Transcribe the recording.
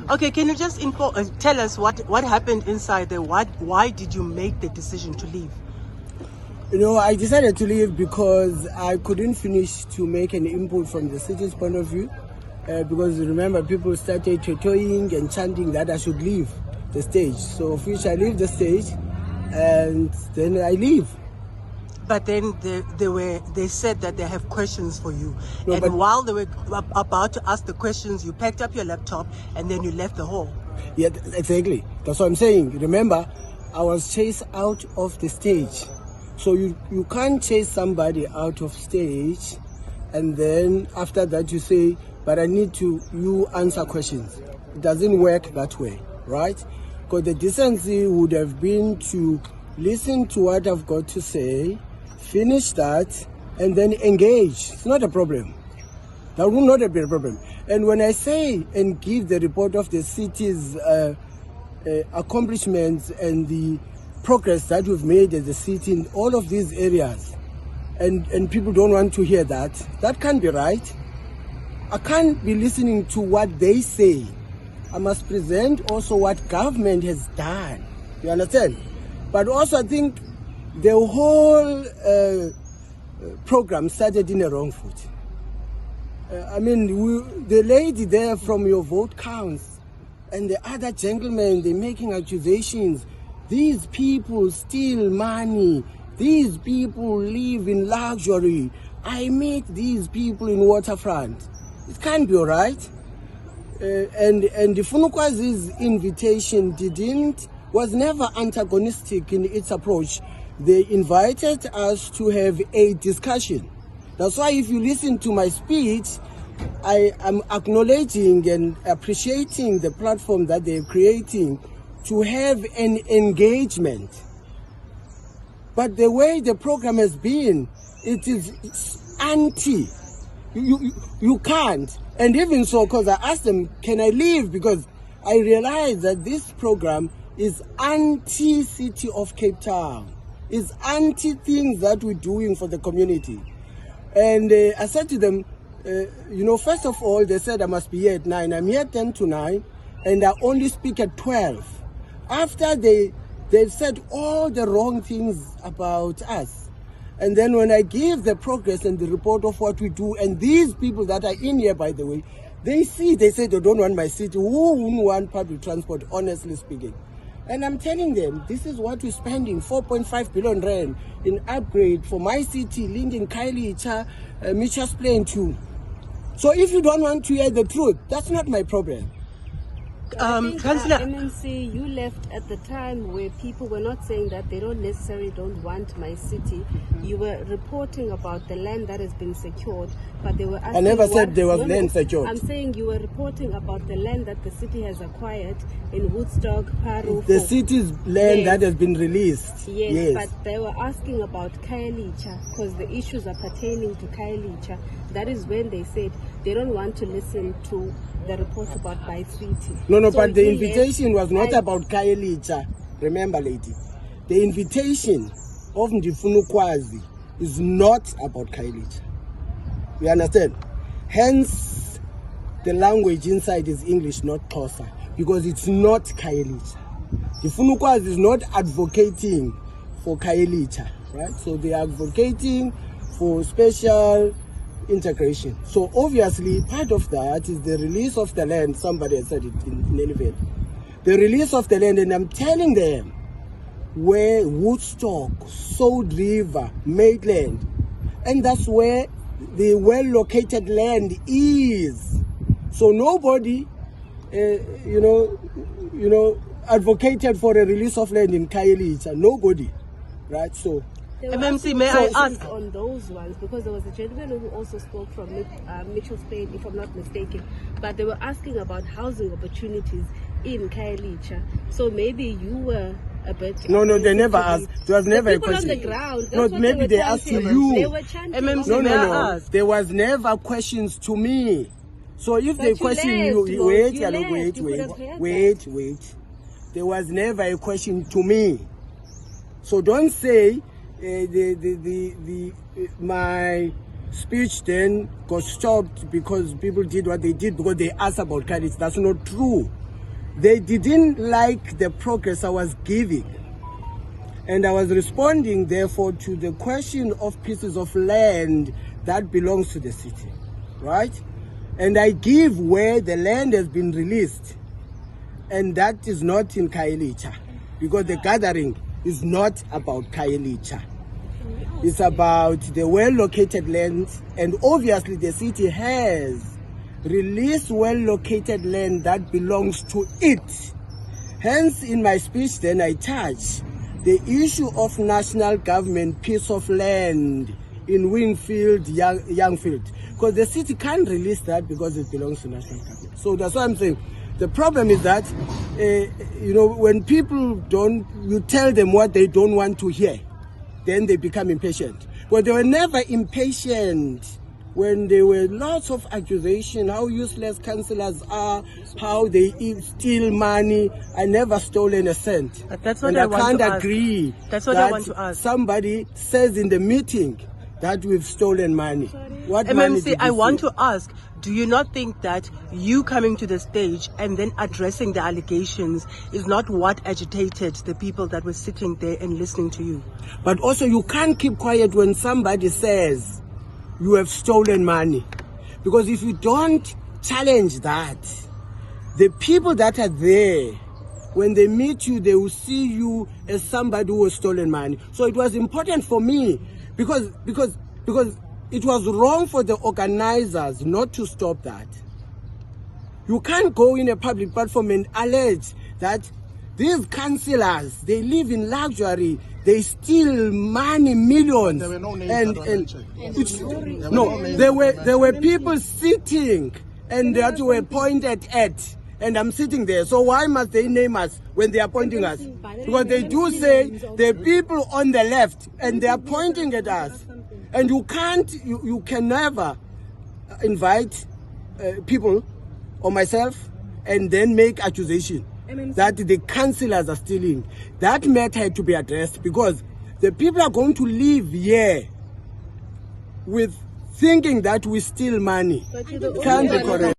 Okay, can you just tell us what happened inside there? Why did you make the decision to leave? You know, I decided to leave because I couldn't finish to make an input from the city's point of view. Because remember, people started totoing and chanting that I should leave the stage. So, of which I leave the stage, and then I leave. But then they said that they have questions for you. No, and but while they were about to ask the questions, you packed up your laptop and then you left the hall. Yeah, exactly. That's what I'm saying. Remember, I was chased out of the stage. So you can't chase somebody out of stage and then after that you say, but I need you answer questions. It doesn't work that way, right? Because the decency would have been to listen to what I've got to say, finish that, and then engage. It's not a problem. That will not be a problem. And when I say and give the report of the city's accomplishments and the progress that we've made as a city in all of these areas, and people don't want to hear that, that can't be right. I can't be listening to what they say. I must present also what government has done. You understand? But also I think the whole program started in a wrong foot. The lady there from your vote counts and the other gentlemen, they're making accusations. These people steal money. These people live in luxury. I meet these people in waterfront. It can't be all right. And Ukwazi's invitation was never antagonistic in its approach. They invited us to have a discussion. That's why if you listen to my speech, I am acknowledging and appreciating the platform that they're creating to have an engagement. But the way the program has been, it is anti. You can't. And even so, because I asked them, can I leave? Because I realized that this program is anti-City of Cape Town. It's anti-things that we're doing for the community. And I said to them, first of all, they said I must be here at 9. I'm here 10 to 9, and I only speak at 12. After they said all the wrong things about us. And then when I give the progress and the report of what we do, and these people that are in here, by the way, they say they don't want my city. Who wouldn't want public transport, honestly speaking? And I'm telling them, this is what we're spending, 4.5 billion rand in upgrade for my city, linking Khayelitsha, Mitchell's Plain too. So if you don't want to hear the truth, that's not my problem. Councillor, MMC, you left at the time where people were not saying that they don't want my city. You were reporting about the land that has been secured, but they were asking. I never said there was land secured. I'm saying you were reporting about the land that the city has acquired in Woodstock, Paru. The city's land that has been released. Yes, but they were asking about Khayelitsha because the issues are pertaining to Khayelitsha. That is when they said they don't want to listen to the report about my city. No, but the invitation was not about Khayelitsha. Remember, lady, the invitation of Ndifuna Ukwazi is not about Khayelitsha. You understand? Hence, the language inside is English, not Xhosa, because it's not Khayelitsha. Ndifuna Ukwazi is not advocating for Khayelitsha, right? So they are advocating for special integration. So obviously part of that is the release of the land. Somebody has said it in any event. The release of the land, and I'm telling them where Woodstock, Sword River, Maitland, and that's where the well-located land is. So nobody, advocated for a release of land in Khayelitsha. Nobody, right? So. MMC, may I ask on those ones, because there was a gentleman who also spoke from Mitchell's Plain, if I'm not mistaken, but they were asking about housing opportunities in Khayelitsha. So maybe you were a bit. No, they never asked. There was never a question. On the ground, no, maybe they asked you. They were chanting. MMC, No. There was never questions to me. So if they question you, wait. There was never a question to me. So don't say my speech then got stopped because people did what they did because they asked about Khayelitsha. That's not true. They didn't like the progress I was giving. And I was responding, therefore, to the question of pieces of land that belongs to the city, right? And I give where the land has been released. And that is not in Khayelitsha, because the gathering is not about Khayelitsha. It's about the well-located lands, and obviously the city has released well-located land that belongs to it. Hence, in my speech then I touch the issue of national government piece of land in Wingfield, Youngfield, because the city can't release that because it belongs to national government. So that's what I'm saying. The problem is that, when people you tell them what they don't want to hear, then they become impatient. But they were never impatient when there were lots of accusations, how useless councillors are, how they steal money. I never stolen a cent. That's what and I can't agree. That's what I want to ask. Somebody says in the meeting that we've stolen money. What money did MMC, I you want steal? to ask, do you not think that you coming to the stage and then addressing the allegations is not what agitated the people that were sitting there and listening to you? But also you can't keep quiet when somebody says you have stolen money. Because if you don't challenge that, the people that are there, when they meet you, they will see you as somebody who has stolen money. So it was important for me because it was wrong for the organizers not to stop that. You can't go in a public platform and allege that these councillors, they live in luxury, they steal money, millions. There were no names there were people sitting and that were pointed at. And I'm sitting there. So why must they name us when they are pointing us? Because they do say the people on the left and they are pointing at us. And you can never invite people or myself and then make accusation that the councillors are stealing. That matter had to be addressed because the people are going to live here with thinking that we steal money. Can't be correct.